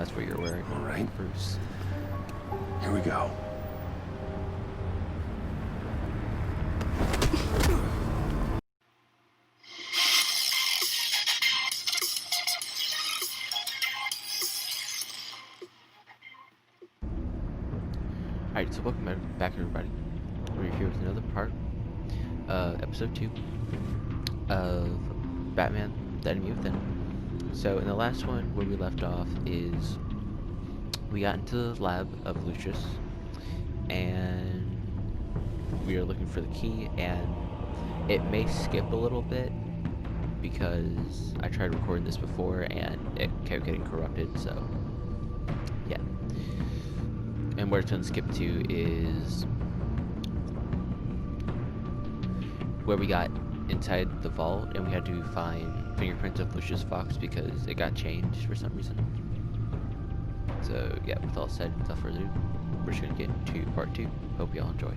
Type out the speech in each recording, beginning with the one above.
That's what you're wearing. All right. Bruce. Here we go. Alright, so welcome back everybody. We're here with another part of episode 2 of Batman, The Enemy Within. So in the last one, where we left off is we got into the lab of Lucius and we are looking for the key, and it may skip a little bit because I tried recording this before and it kept getting corrupted, so yeah. And where it's going to skip to is where we got inside the vault and we had to find fingerprints of Lucius Fox because it got changed for some reason. So yeah, with all said, without further ado, we're just going to get into part 2. Hope you all enjoy.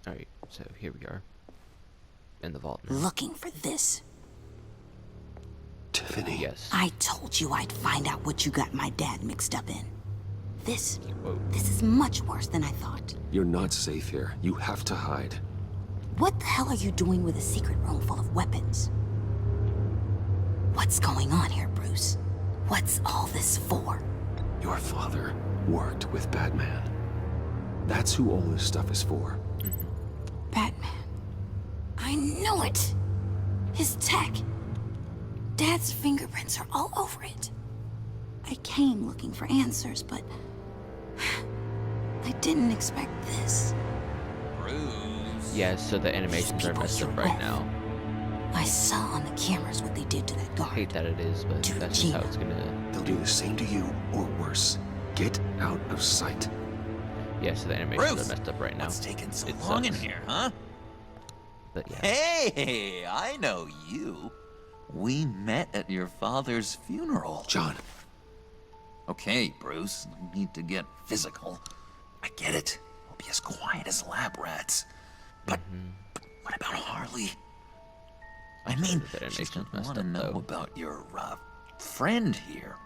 Alright, so here we are in the vault now. Looking for this. Tiffany. Yes. I told you I'd find out what you got my dad mixed up in. This Whoa. is much worse than I thought. You're not safe here. You have to hide. What the hell are you doing with a secret room full of weapons? What's going on here, Bruce? What's all this for? Your father worked with Batman. That's who all this stuff is for. Batman. I knew it! His tech. Dad's fingerprints are all over it. I came looking for answers, but I didn't expect this. Bruce. Yeah, so the animations are messed up right now. I saw on the cameras what they did to that I guard. hate that it is, but To that's just how Gina. it's gonna... They'll do the same to you, or worse. Get out of sight. Yeah, so the animations Bruce, are messed up right now. What's taking so It long in sucks. here, huh? But yeah. Hey, I know you. We met at your father's funeral. John, Okay, Bruce, I need to get physical. I get it. We'll be as quiet as lab rats. But what about Harley? I mean, that she's animation's gonna messed want to up, know though. about your friend here.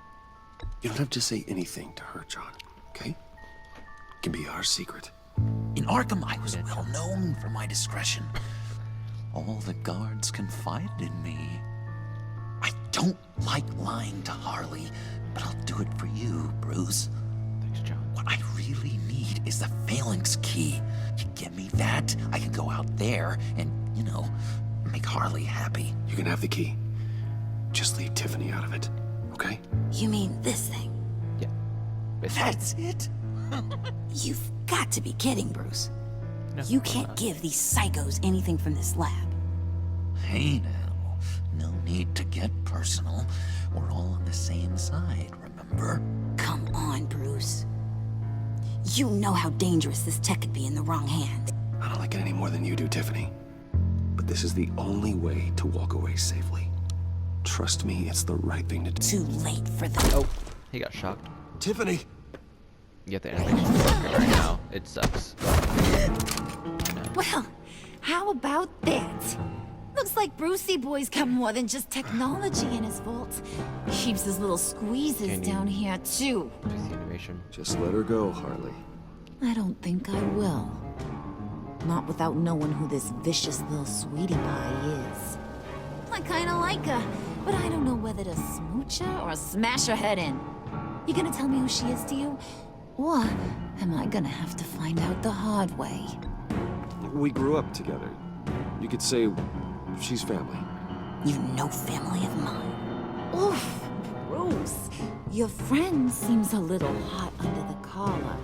you don't have to say anything to her, John, okay? It can be our secret. In Arkham, I was well known for my discretion. All the guards confided in me. I don't like lying to Harley, but I'll do it for you, Bruce. Thanks, John. What I really need is the phalanx key. You give me that, I can go out there and, you know, make Harley happy. You can have the key. Just leave Tiffany out of it, okay? You mean this thing? Yeah. Basically. That's it? You've got to be kidding, Bruce. No, You I'm can't not. give these psychos anything from this lab. Hey now, no need to get personal. We're all on the same side, remember? Come on, Bruce. You know how dangerous this tech could be in the wrong hands. I don't like it any more than you do, Tiffany. But this is the only way to walk away safely. Trust me, it's the right thing to do. Too late for that. Oh, he got shocked. Tiffany! You get the animations sucking right now. It sucks. Well, how about that? Looks like Brucey Boy's got more than just technology in his vault. Keeps his little squeezes Can you- down here, too. Fix the animation. Just let her go, Harley. I don't think I will. Not without knowing who this vicious little sweetie pie is. I kinda like her, but I don't know whether to smooch her or smash her head in. You gonna tell me who she is to you? Or am I gonna have to find out the hard way? We grew up together. You could say she's family. You know family of mine. Oof, Bruce. Your friend seems a little hot under the collar.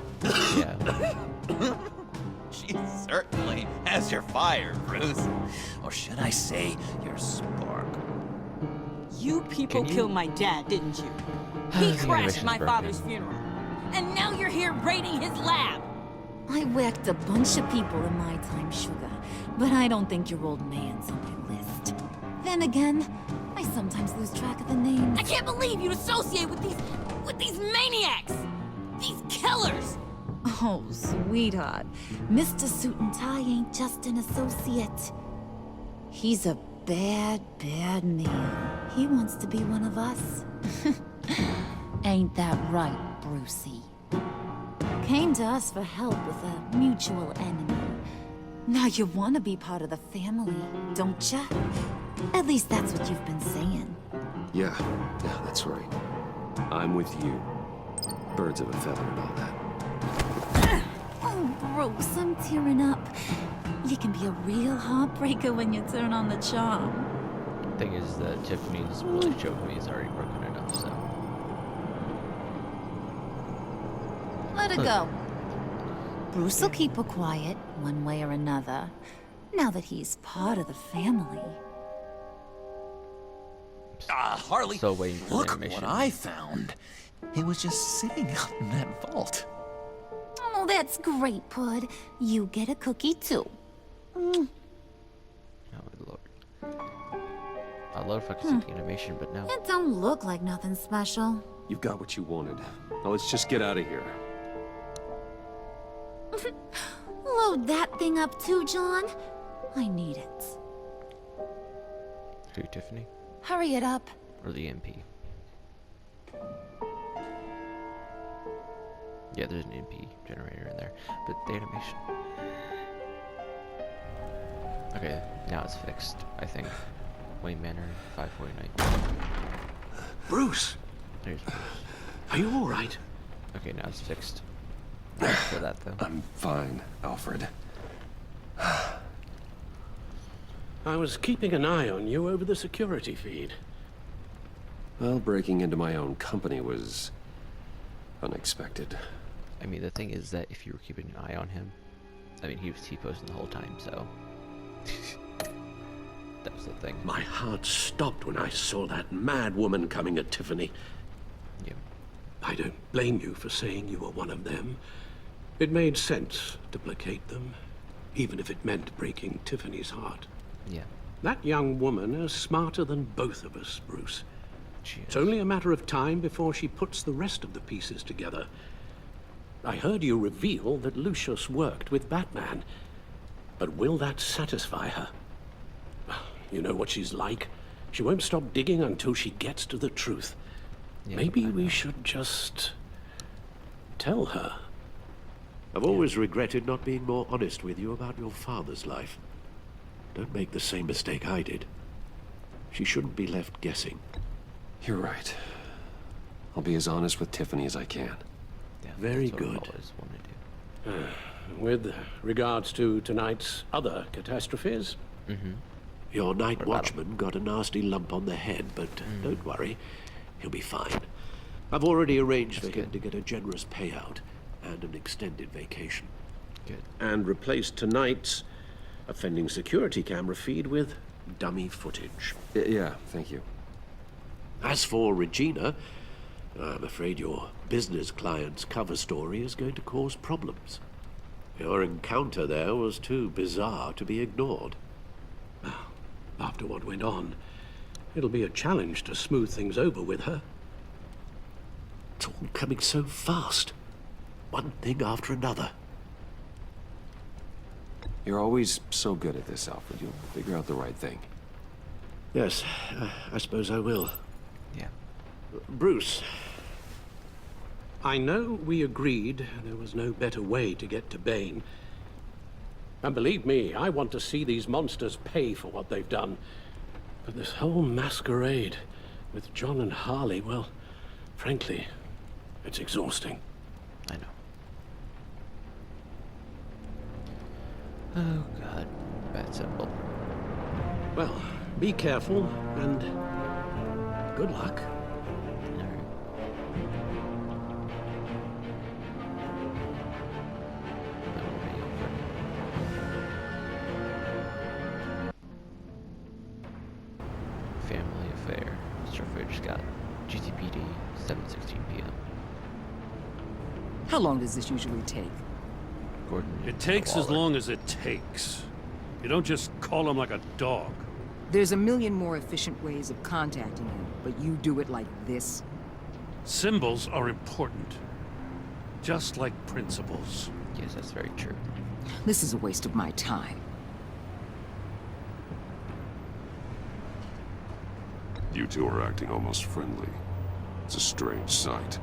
Yeah. She certainly has your fire, Bruce. Or should I say, your spark. You people Can you- killed my dad, didn't you? The He animation's crashed my broken. father's funeral. And now you're here raiding his lab. I whacked a bunch of people in my time, sugar, but I don't think your old man's on my list. Then again, I sometimes lose track of the names. I can't believe you'd associate with these maniacs! These killers! Oh, sweetheart. Mr. Suit and Tie ain't just an associate. He's a bad, bad man. He wants to be one of us. Ain't that right, Brucey? Came to us for help with a mutual enemy. Now you want to be part of the family, don't ya? At least that's what you've been saying. Yeah, that's right. I'm with you. Birds of a feather and all that. Oh, Bruce, I'm tearing up. You can be a real heartbreaker when you turn on the charm. Thing is that Tiffany's relationship with me is already broken enough, so. Let her go. Bruce will keep her quiet, one way or another, now that he's part of the family. Harley, So waiting for the look animation. what I found. It was just sitting out in that vault. Oh, that's great, Pud. You get a cookie, too. Oh my lord. I'd love if I could see the animation, but no. It don't look like nothing special. You've got what you wanted. Now let's just get out of here. Load that thing up too, John. I need it. Who, Tiffany? Hurry it up. Or the MP? Yeah, there's an MP generator in there, but the animation. Okay, now it's fixed, I think. Wayne Manor, 549. Bruce, There's Bruce. are you all right? Okay, now it's fixed. Thanks for that, though. I'm fine, Alfred. I was keeping an eye on you over the security feed. Well, breaking into my own company was unexpected. I mean, the thing is that if you were keeping an eye on him, I mean, he was T-posting the whole time, so. That was the thing. My heart stopped when I saw that mad woman coming at Tiffany. Yeah. I don't blame you for saying you were one of them. It made sense to placate them, even if it meant breaking Tiffany's heart. Yeah. That young woman is smarter than both of us, Bruce. She It's is. only a matter of time before she puts the rest of the pieces together. I heard you reveal that Lucius worked with Batman. But will that satisfy her? You know what she's like. She won't stop digging until she gets to the truth. Yeah, Maybe I we know. should just tell her. I've always regretted not being more honest with you about your father's life. Don't make the same mistake I did. She shouldn't be left guessing. You're right. I'll be as honest with Tiffany as I can. Yeah, Very that's what I've good. always wanted to do. With regards to tonight's other catastrophes, Your night What about watchman got a nasty lump on the head, but don't worry. He'll be fine. I've already arranged for him good. to get a generous payout and an extended vacation. Good. and replaced tonight's offending security camera feed with dummy footage. Yeah, thank you. As for Regina, I'm afraid your business client's cover story is going to cause problems. Your encounter there was too bizarre to be ignored. After what went on, it'll be a challenge to smooth things over with her. It's all coming so fast. One thing after another. You're always so good at this, Alfred. You'll figure out the right thing. Yes, I suppose I will. Yeah. Bruce, I know we agreed there was no better way to get to Bane. And believe me, I want to see these monsters pay for what they've done. But this whole masquerade with John and Harley, well, frankly, it's exhausting. I know. Oh god, bad symbol. Well, be careful and good luck. Alright. That will be over. Family affair. Surfridge Scott. GTPD, 7:16 p.m. How long does this usually take? Gordon. It takes as Waller. long as it takes. You don't just call him like a dog. There's a million more efficient ways of contacting him, but you do it like this? Symbols are important. Just like principles. Yes, that's very true. This is a waste of my time. You two are acting almost friendly. It's a strange sight.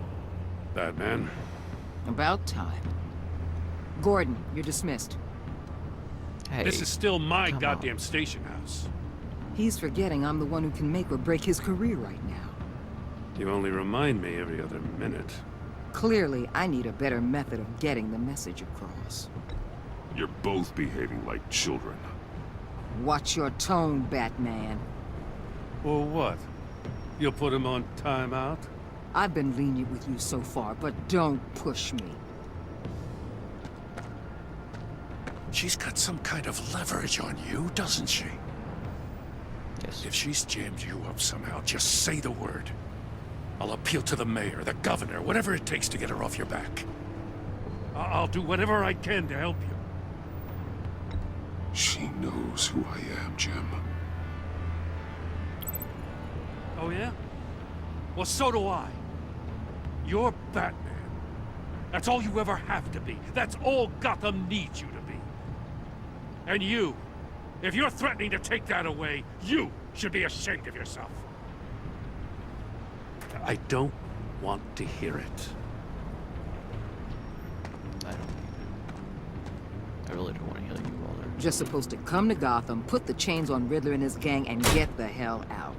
Batman. About time. Gordon, you're dismissed. Hey, This is still my come goddamn on. station house. He's forgetting I'm the one who can make or break his career right now. You only remind me every other minute. Clearly, I need a better method of getting the message across. You're both behaving like children. Watch your tone, Batman. Or what? You'll put him on timeout? I've been lenient with you so far, but don't push me. She's got some kind of leverage on you, doesn't she? Yes. If she's jammed you up somehow, just say the word. I'll appeal to the mayor, the governor, whatever it takes to get her off your back. I'll do whatever I can to help you. She knows who I am, Jim. Oh yeah? Well, so do I. You're Batman. That's all you ever have to be. That's all Gotham needs you to be. And you, if you're threatening to take that away, you should be ashamed of yourself. I don't want to hear it. I don't. I really don't want to hear you, Waller. Just supposed to come to Gotham, put the chains on Riddler and his gang, and get the hell out.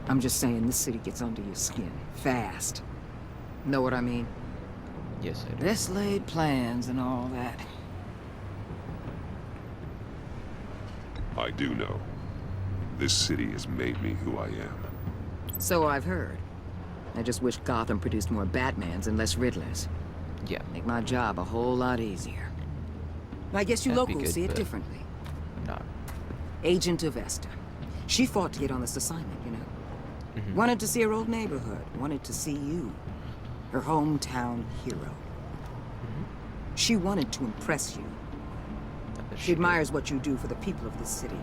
I'm just saying, this city gets under your skin. Fast. Know what I mean? Yes, I do. Best laid plans and all that. I do know. This city has made me who I am. So I've heard. I just wish Gotham produced more Batmans and less Riddlers. Yeah. Make my job a whole lot easier. I guess you That'd be locals good, see it but- differently. No. Agent of Vesta. She fought to get on this assignment, you know. Mhm. Wanted to see her old neighborhood. Wanted to see you. Her hometown hero. She wanted to impress you. I bet She did. admires what you do for the people of this city.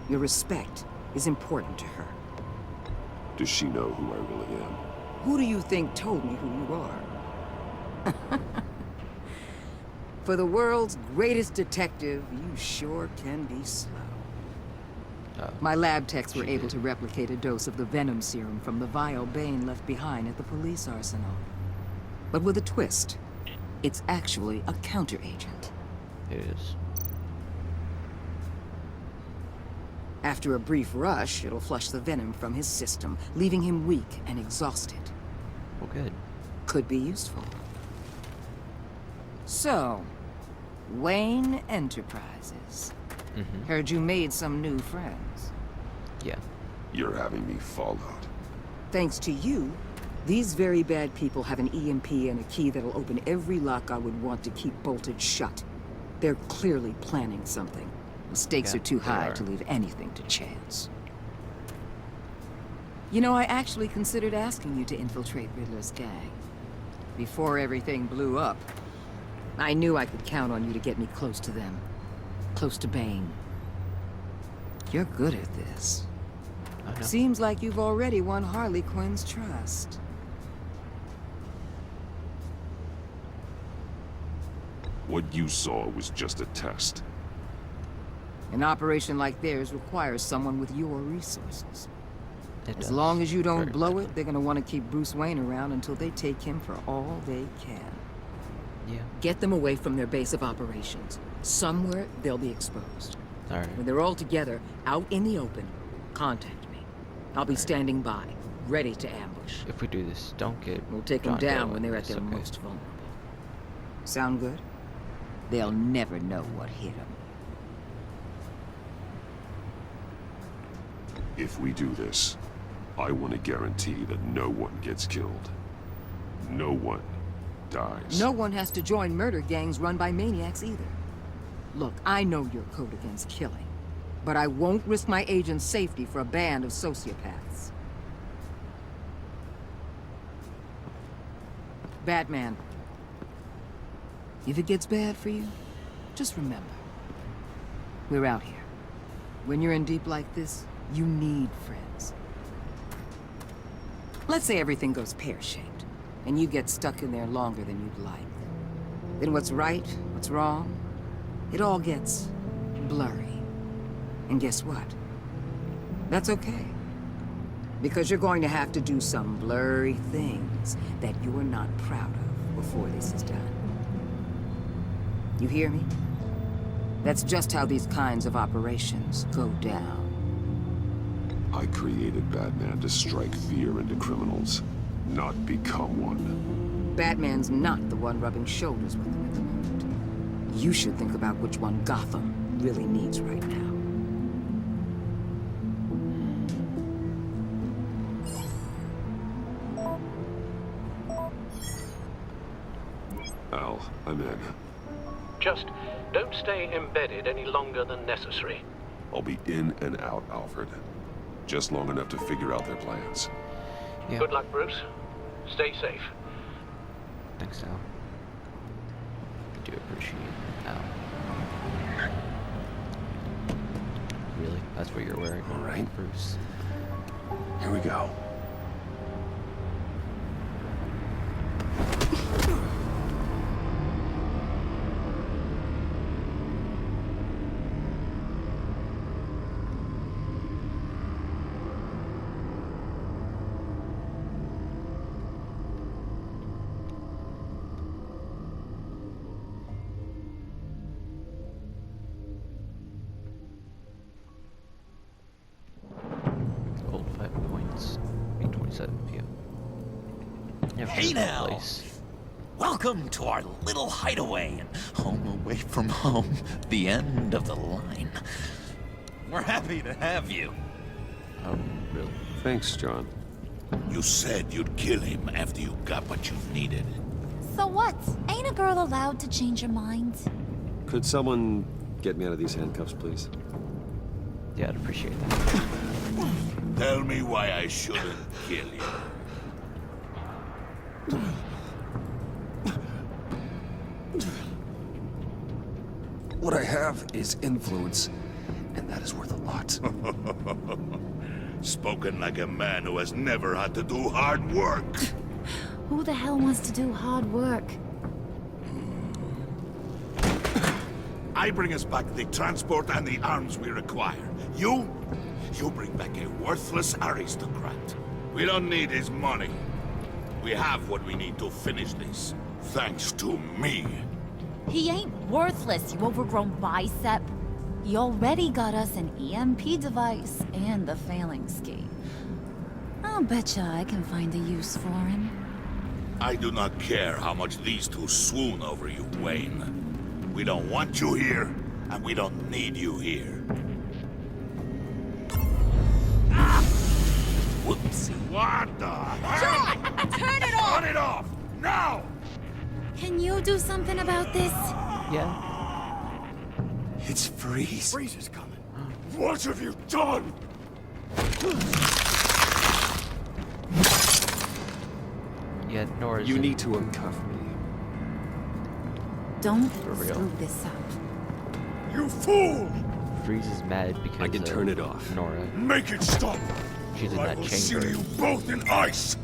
Your respect is important to her. Does she know who I really am? Who do you think told me who you are? For the world's greatest detective, you sure can be slow. My lab techs were She able did. to replicate a dose of the venom serum from the vial Bane left behind at the police arsenal. But with a twist. It's actually a counter-agent. It is. After a brief rush, it'll flush the venom from his system, leaving him weak and exhausted. Well, good. Could be useful. So, Wayne Enterprises. Mm-hmm. Heard you made some new friends. Yeah. You're having me followed. Thanks to you, these very bad people have an EMP and a key that'll open every lock I would want to keep bolted shut. They're clearly planning something. The stakes Yeah, are too they high are. to leave anything to chance. You know, I actually considered asking you to infiltrate Riddler's gang. Before everything blew up, I knew I could count on you to get me close to them. Close to Bane. You're good at this. I know. Seems like you've already won Harley Quinn's trust. What you saw was just a test. An operation like theirs requires someone with your resources. It As does. long as you don't Very blow much it, they're gonna want to keep Bruce Wayne around until they take him for all they can. Yeah. Get them away from their base of operations. Somewhere they'll be exposed. All right. When they're all together, out in the open, contact me. I'll be standing by, ready to ambush. If we do this, don't get. We'll take them John down Dale when they're in at this, their okay? most vulnerable. Sound good? They'll never know what hit them. If we do this, I want to guarantee that no one gets killed. No one dies. No one has to join murder gangs run by maniacs either. Look, I know your code against killing, but I won't risk my agent's safety for a band of sociopaths. Batman. If it gets bad for you, just remember, we're out here. When you're in deep like this, you need friends. Let's say everything goes pear-shaped, and you get stuck in there longer than you'd like. Then what's right, what's wrong, it all gets blurry. And guess what? That's okay. Because you're going to have to do some blurry things that you're not proud of before this is done. You hear me? That's just how these kinds of operations go down. I created Batman to strike fear into criminals, not become one. Batman's not the one rubbing shoulders with them at the moment. You should think about which one Gotham really needs right now. Al, I'm in. Just don't stay embedded any longer than necessary. I'll be in and out, Alfred. Just long enough to figure out their plans. Yeah. Good luck, Bruce. Stay safe. Thanks, Al. I do appreciate Al. Really? That's what you're wearing? All right. Bruce. Here we go. Gold 5 points. 8:27 p.m. Yeah, Hey pretty now! cool place. Welcome to our little hideaway and home away from home, the end of the line. We're happy to have you. Oh, really? Thanks, John. You said you'd kill him after you got what you needed. So what? Ain't a girl allowed to change her mind? Could someone get me out of these handcuffs, please? Yeah, I'd appreciate that. Tell me why I shouldn't kill you. What I have is influence, and that is worth a lot. Spoken like a man who has never had to do hard work. Who the hell wants to do hard work? I bring us back the transport and the arms we require. You bring back a worthless aristocrat. We don't need his money. We have what we need to finish this, thanks to me. He ain't worthless, you overgrown bicep. He already got us an EMP device and the phalanx key. I'll betcha I can find a use for him. I do not care how much these two swoon over you, Wayne. We don't want you here, and we don't need you here. Whoopsie. What the? John! Turn it off! Turn it off! Now! Can you do something about this? Yeah. It's Freeze. Freeze is coming. What have you done? Yeah, Nora's You in. need to uncuff me. Don't we go. screw this up. You fool! Freeze is mad because I can of turn it off. Nora. Make it stop! She's in or I that will chamber. seal you both in ice!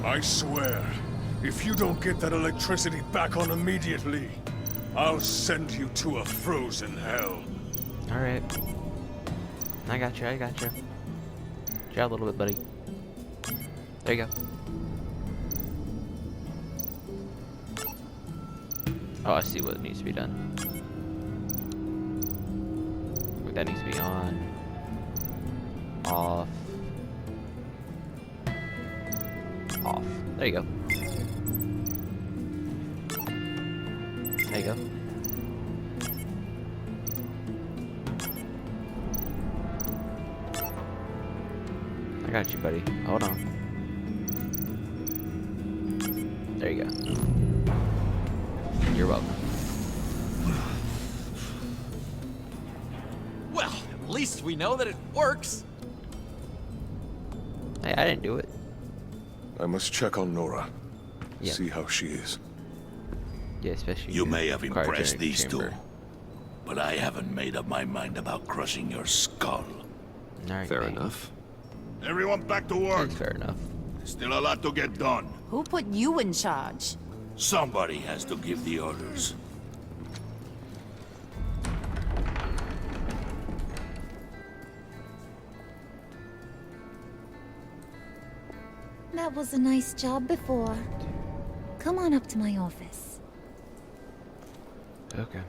I swear, if you don't get that electricity back on immediately, I'll send you to a frozen hell. Alright. I got you, I got you. Chill out a little bit, buddy. There you go. Oh, I see what needs to be done. Wait, that needs to be on. Off. Off. There you go. There you go. I got you, buddy. Hold on. There you go. You're welcome. Well, at least we know that it works. Hey, I didn't do it. I must check on Nora. Yeah. See how she is. Yeah, especially You your may have cryogenic impressed these chamber. two, but I haven't made up my mind about crushing your skull. Alright, Fair Bane. enough. Everyone back to work. That's fair enough. There's still a lot to get done. Who put you in charge? Somebody has to give the orders. That was a nice job before. Come on up to my office. Okay.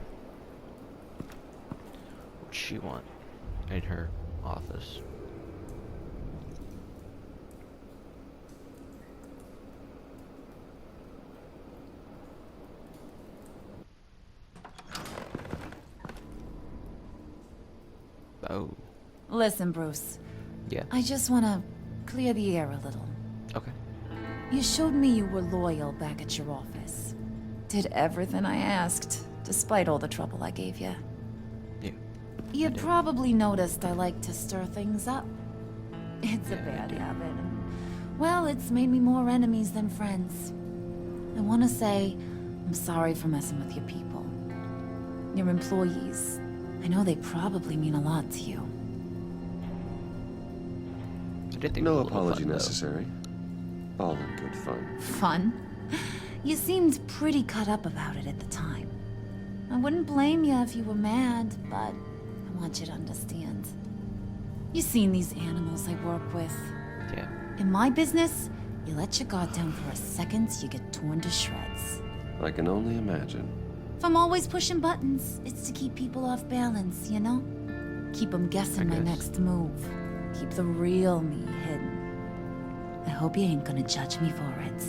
What'd she want in her office? Oh, Listen, Bruce. yeah. I just want to clear the air a little. Okay. You showed me you were loyal back at your office. Did everything I asked, despite all the trouble I gave you. Yeah. You probably noticed I like to stir things up. It's a bad habit, and, well, it's made me more enemies than friends. I want to say I'm sorry for messing with your people. Your employees. I know they probably mean a lot to you. I did think it No was a little apology fun, though. necessary. All in good fun. Fun? You seemed pretty cut up about it at the time. I wouldn't blame you if you were mad, but I want you to understand. You've seen these animals I work with. Yeah. In my business, you let your guard down for a second, you get torn to shreds. I can only imagine. If I'm always pushing buttons, it's to keep people off balance, you know? Keep them guessing my guess. next move. Keep the real me hidden. I hope you ain't gonna judge me for it.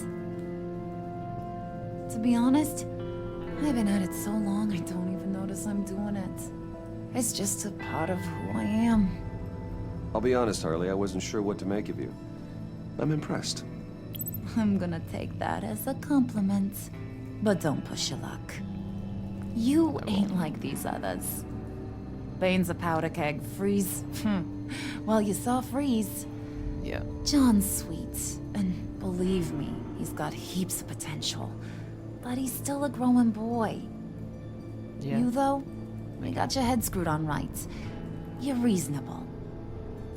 To be honest, I've been at it so long I don't even notice I'm doing it. It's just a part of who I am. I'll be honest, Harley, I wasn't sure what to make of you. I'm impressed. I'm gonna take that as a compliment. But don't push your luck. You ain't like these others. Bane's a powder keg. Freeze. Well, you saw Freeze. Yeah. John's sweet, and believe me, he's got heaps of potential. But he's still a growing boy. Yeah. You, though, you got your head screwed on right. You're reasonable.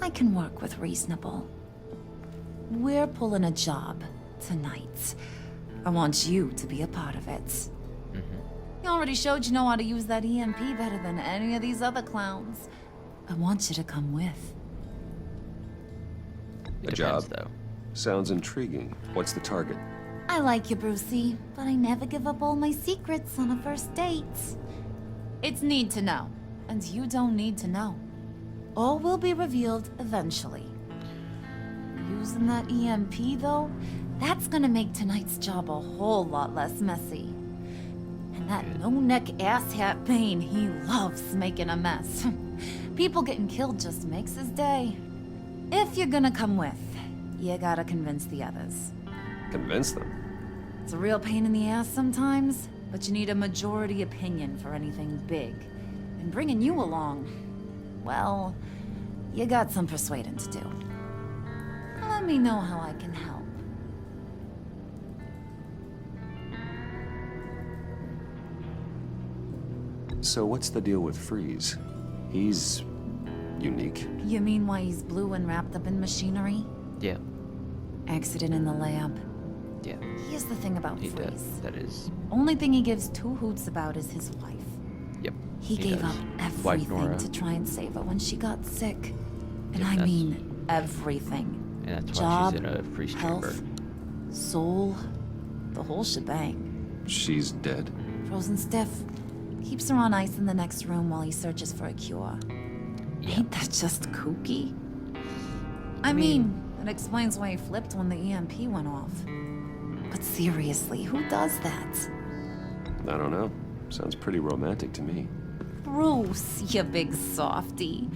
I can work with reasonable. We're pulling a job tonight. I want you to be a part of it. You already showed you know how to use that EMP better than any of these other clowns. I want you to come with. It A depends, job. though. Sounds intriguing. What's the target? I like you, Brucey, but I never give up all my secrets on a first date. It's need to know, and you don't need to know. All will be revealed eventually. Using that EMP, though, that's gonna make tonight's job a whole lot less messy. And that no-neck asshat Bane, he loves making a mess. People getting killed just makes his day. If you're gonna come with, you gotta convince the others. Convince them. It's a real pain in the ass sometimes, but you need a majority opinion for anything big. And bringing you along, well, you got some persuading to do. Let me know how I can help. So what's the deal with Freeze? He's unique. You mean why he's blue and wrapped up in machinery? Yeah. Accident in the lab. Yeah. Here's the thing about He Freeze. does. That is. Only thing he gives two hoots about is his wife. Yep. He gave does. up Wife everything Nora. to try and save her when she got sick. And Yeah, I that's- mean everything. And that's why Job, she's in a freeze health, chamber. soul, the whole shebang. She's dead. Frozen stiff. Keeps her on ice in the next room while he searches for a cure. Ain't that just kooky? I mean, it explains why he flipped when the EMP went off. But seriously, who does that? I don't know. Sounds pretty romantic to me. Bruce, you big softy.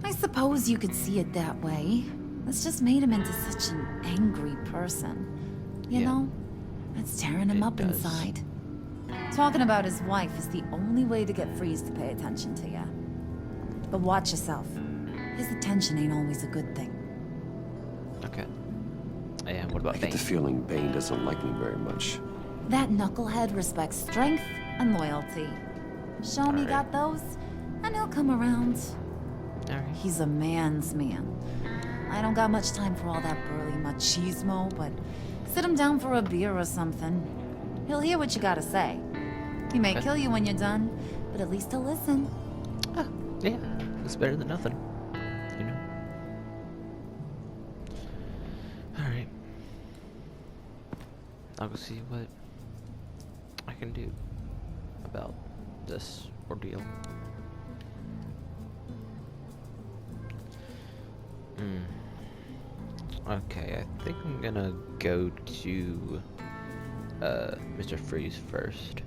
I suppose you could see it that way. It's just made him into such an angry person. You Yeah. know? It's tearing him It up does. inside. Talking about his wife is the only way to get Freeze to pay attention to you. But watch yourself. His attention ain't always a good thing. Okay. And what about I Bane? get the feeling Bane doesn't like me very much. That knucklehead respects strength and loyalty. Show me got those, and he'll come around. Alright. He's a man's man. I don't got much time for all that burly machismo, but sit him down for a beer or something. He'll hear what you gotta say. He may kill you when you're done, but at least he'll listen. Ah, yeah, it's better than nothing, you know. Alright. I'll go see what I can do about this ordeal. Okay, I think I'm gonna go to Mr. Freeze first.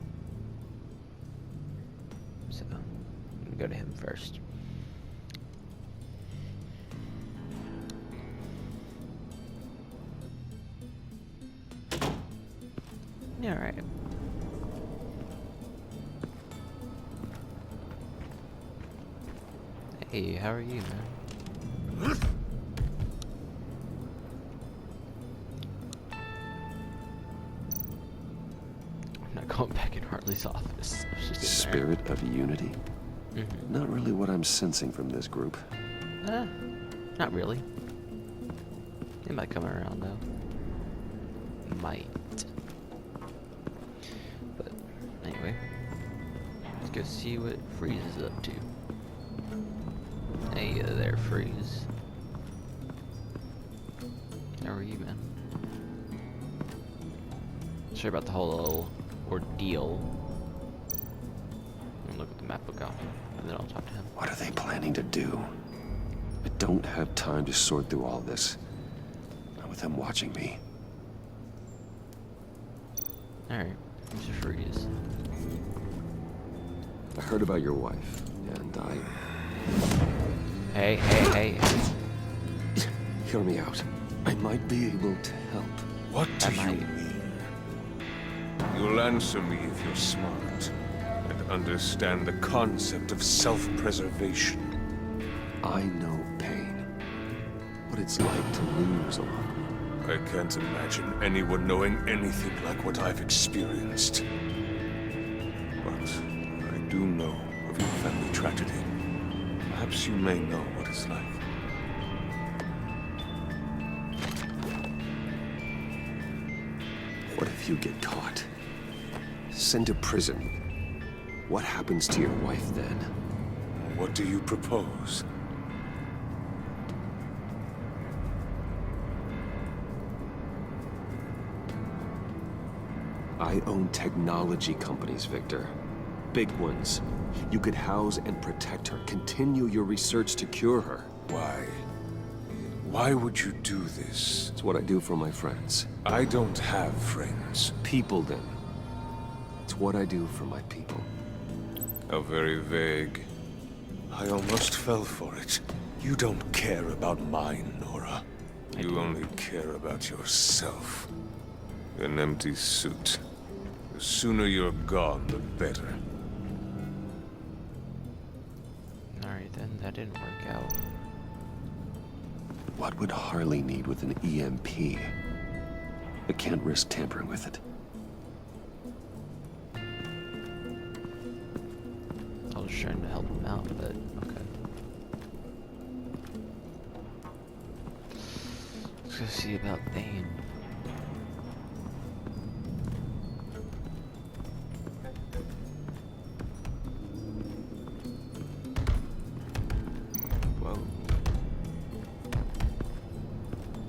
So, I'm gonna go to him first. Alright. Hey, how are you, man? I'm not going back in Harley's office. I was just in there. Spirit of unity? Not really what I'm sensing from this group. Not really. They might come around though. Might. But anyway, let's go see what Freeze is up to. Hey there, Freeze. How are you, man? Sure about the whole ordeal. I'm gonna look at the map book off, and then I'll talk to him. What are they planning to do? I don't have time to sort through all this. Not with them watching me. Alright, Mr. Freeze. I heard about your wife, and I... Hey. Hear me out. I might be able to help. What do you might. mean? You'll answer me if you're smart and understand the concept of self-preservation. I know pain. What it's like to lose a lot. I can't imagine anyone knowing anything like what I've experienced. But I do know of your family tragedy. Perhaps you may know what it's like. What if you get caught? Sent to prison? What happens to your wife then? What do you propose? I own technology companies, Victor. Big ones. You could house and protect her, continue your research to cure her. Why? Why would you do this? It's what I do for my friends. I don't have friends. People, then. It's what I do for my people. How very vague. I almost fell for it. You don't care about mine, Nora. You only care about yourself. An empty suit. The sooner you're gone, the better. Alright then, that didn't work out. What would Harley need with an EMP? I can't risk tampering with it. I was trying to help him out, but okay. Let's go see about Bane.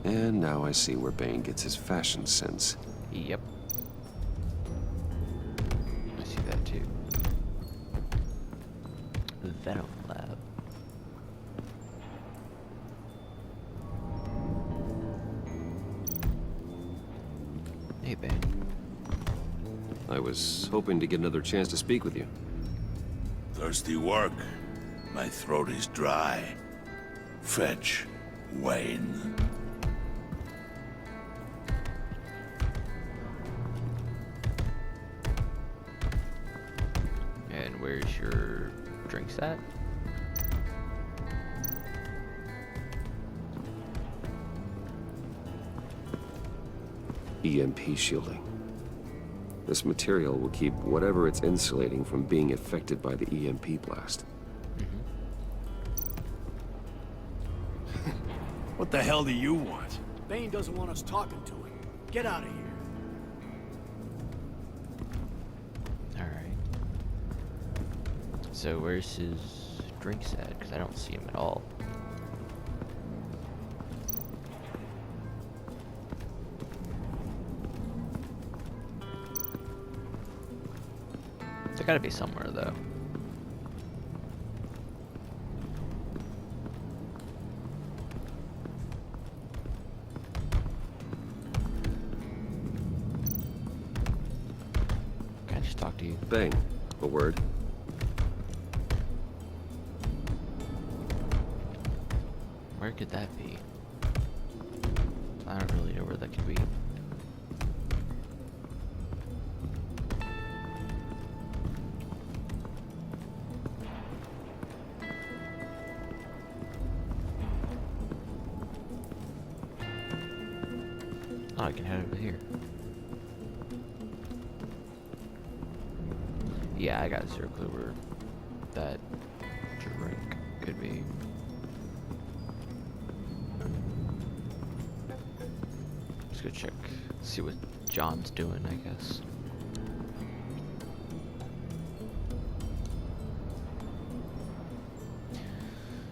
And now I see where Bane gets his fashion sense. Yep. I see that too. The Venom Lab. Hey, Bane. I was hoping to get another chance to speak with you. Thirsty work. My throat is dry. Fetch Wayne. And where's your drinks at? EMP shielding. This material will keep whatever it's insulating from being affected by the EMP blast. What the hell do you want? Bane doesn't want us talking to him. Get out of here. Alright. So where's his drinks at? Because I don't see him at all. They gotta be somewhere though. Can I just talk to you? Bane, a word. Where could that be? I don't really know where that could be. Oh, I can head over here. Yeah, I got zero clue where that drink could be. Let's go check, see what John's doing, I guess.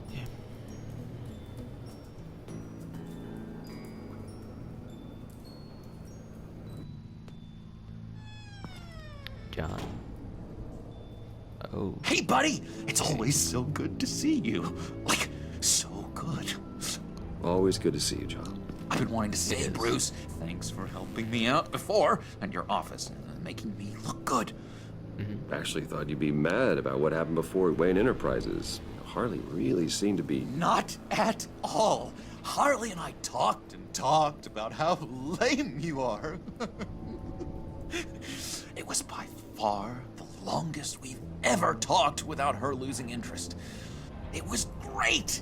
Yeah. John. Oh. Hey, buddy! It's always so good to see you. Like, so good. Always good to see you, John. I've been wanting to say, Bruce, thanks for helping me out before at your office and making me look good. Actually thought you'd be mad about what happened before Wayne Enterprises. Harley really seemed to be... Not at all. Harley and I talked and talked about how lame you are. It was by far the longest we've ever talked without her losing interest. It was great.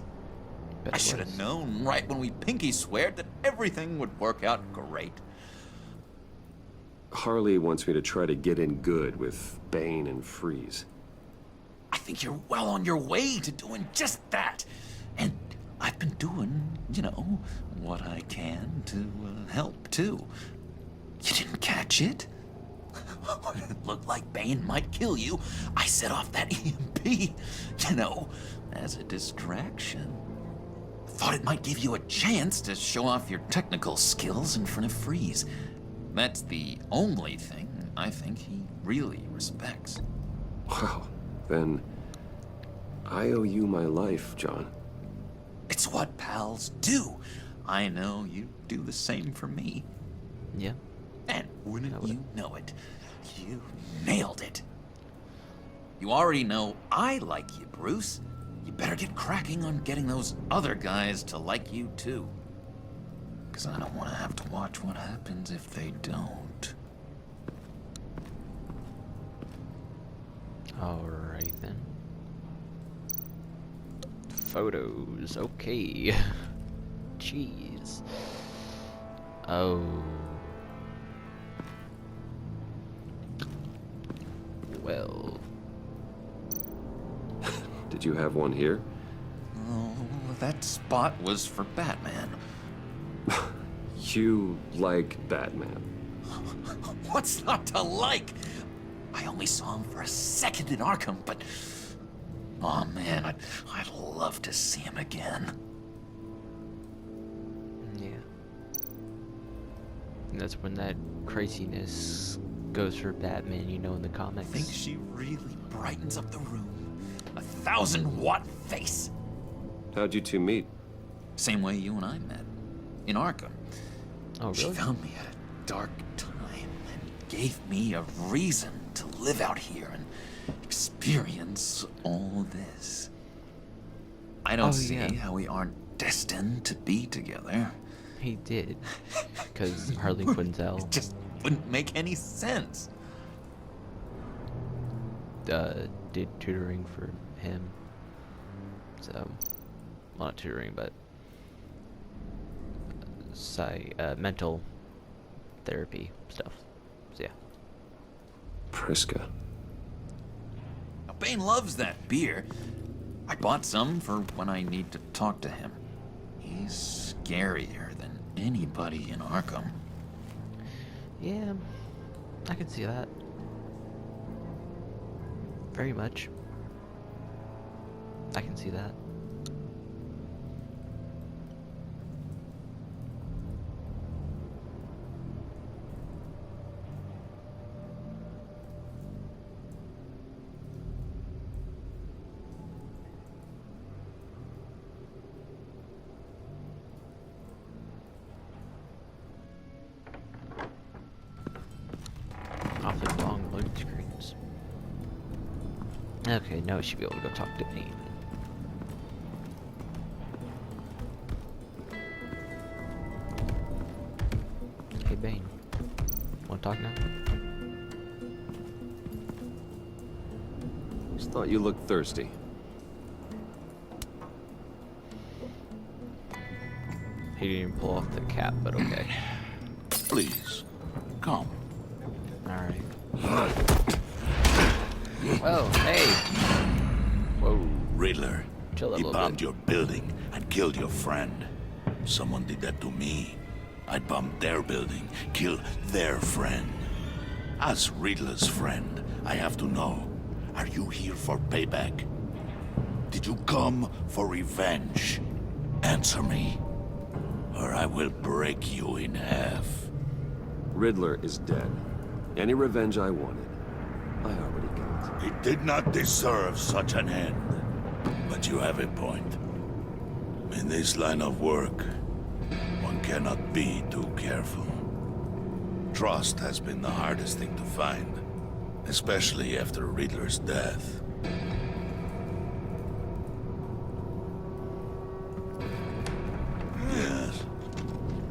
I should have known right when we pinky sweared that everything would work out great. Harley wants me to try to get in good with Bane and Freeze. I think you're well on your way to doing just that. And I've been doing, you know, what I can to help, too. You didn't catch it? When it looked like Bane might kill you, I set off that EMP, you know, as a distraction. Thought it might give you a chance to show off your technical skills in front of Freeze. That's the only thing I think he really respects. Wow, then I owe you my life, John. It's what pals do. I know you do the same for me. Yeah. And wouldn't you know it, you nailed it. You already know I like you, Bruce. You better get cracking on getting those other guys to like you, too. Because I don't want to have to watch what happens if they don't. Alright then. Photos, okay. Jeez. Oh. Well. Did you have one here? Oh, that spot was for Batman. You like Batman. What's not to like? I only saw him for a second in Arkham, but... Oh man, I'd love to see him again. Yeah. And that's when that craziness goes for Batman, you know, in the comics. I think she really brightens up the room. 1,000-watt face. How'd you two meet? Same way you and I met. In Arkham. Oh, really? She found me at a dark time and gave me a reason to live out here and experience all this. I don't see how we aren't destined to be together. He did. Because Harley Quinzel It just wouldn't make any sense. did tutoring for him. So, well, not tutoring, but mental therapy stuff. So yeah. Priska. Now, Bane loves that beer. I bought some for when I need to talk to him. He's scarier than anybody in Arkham. Yeah, I can see that. Very much. I can see that. Awfully long load screens. Okay, now we should be able to go talk to Bane. Hey Bane, wanna talk now? Just thought you looked thirsty. He didn't even pull off the cap, but okay. Please, come. Alright. Whoa, hey! Whoa. Riddler, Chill a he little bombed bit. your building and killed your friend. Someone did that to me. I'd bomb their building, kill their friend. As Riddler's friend, I have to know, are you here for payback? Did you come for revenge? Answer me, or I will break you in half. Riddler is dead. Any revenge I wanted, I already got. He did not deserve such an end. But you have a point. In this line of work, one cannot be too careful. Trust has been the hardest thing to find, especially after Riddler's death. Yes,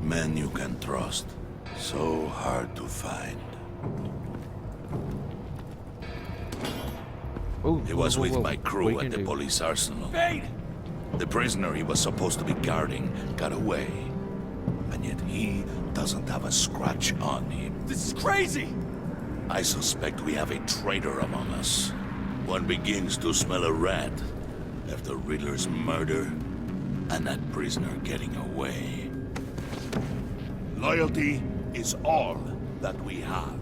men you can trust. So hard to find. Ooh, He was whoa, with whoa, my what crew you at the gonna do? police arsenal. Bane! The prisoner he was supposed to be guarding got away. And yet he doesn't have a scratch on him. This is crazy! I suspect we have a traitor among us. One begins to smell a rat after Riddler's murder and that prisoner getting away. Loyalty is all that we have.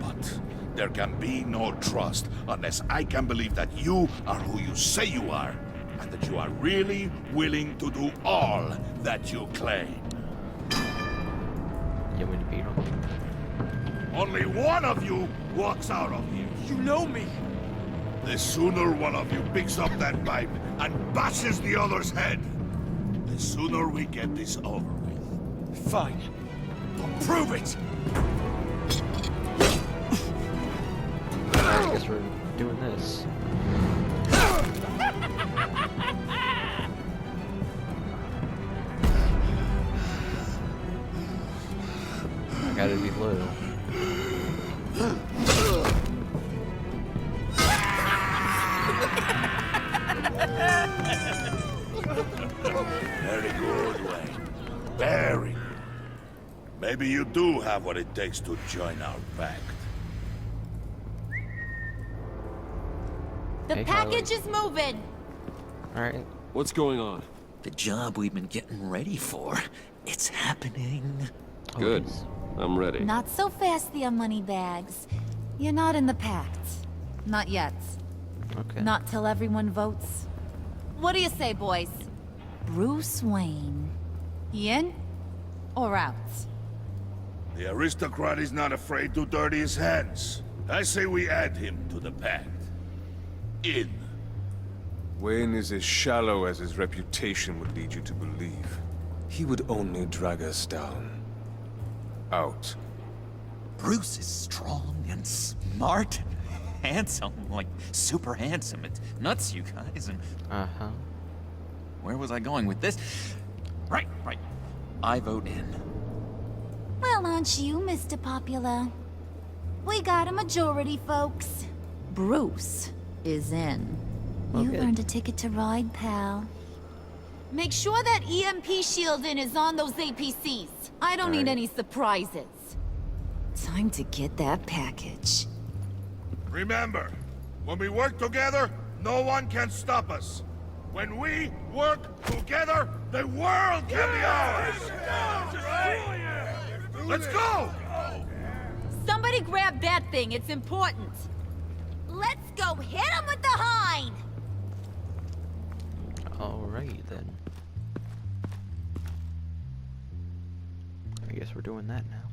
But there can be no trust unless I can believe that you are who you say you are, and that you are really willing to do all that you claim. You want me to beat him? Only one of you walks out of here. You know me! The sooner one of you picks up that pipe and bashes the other's head, the sooner we get this over with. Fine. I'll prove it! I guess we're doing this. I gotta be loyal. Very good, Wayne. Very good. Maybe you do have what it takes to join our pact. The Hey, package is moving. Alright. What's going on? The job we've been getting ready for, it's happening. Oh, Good. geez. I'm ready. Not so fast, the Moneybags. You're not in the Pact. Not yet. Okay. Not till everyone votes. What do you say, boys? Bruce Wayne. In or out? The aristocrat is not afraid to dirty his hands. I say we add him to the pact. In. Wayne is as shallow as his reputation would lead you to believe. He would only drag us down. Out. Bruce is strong and smart and handsome, like super handsome. It's nuts, you guys. And Uh-huh. where was I going with this? Right. I vote in. Well, aren't you, Mr. Popular? We got a majority, folks. Bruce is in. You've Okay. earned a ticket to ride, pal. Make sure that EMP shielding is on those APCs. I don't need Alright. any surprises. Time to get that package. Remember, when we work together, no one can stop us. When we work together, the world can be ours! Let's go! Somebody grab that thing, it's important. Let's go hit him with the hind! Alright then. I guess we're doing that now.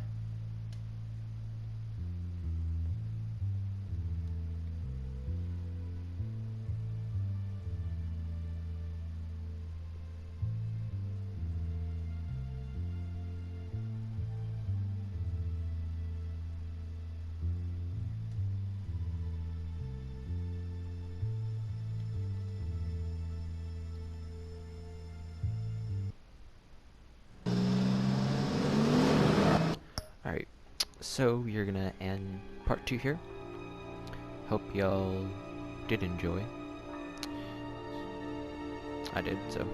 Alright, so you're gonna end part 2 here. Hope y'all did enjoy. I did, so.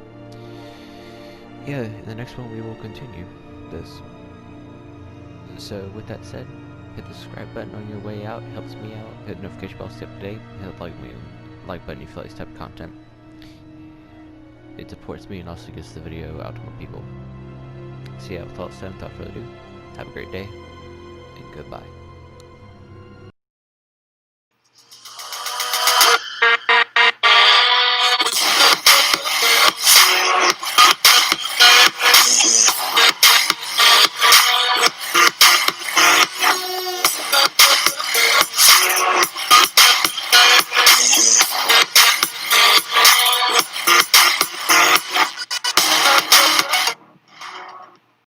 Yeah, in the next one we will continue this. So with that said, hit the subscribe button on your way out, it helps me out. Hit the notification bell to stay up to date. Hit the like button if you like this type of content. It supports me and also gets the video out to more people. So yeah, without further ado, have a great day, and goodbye.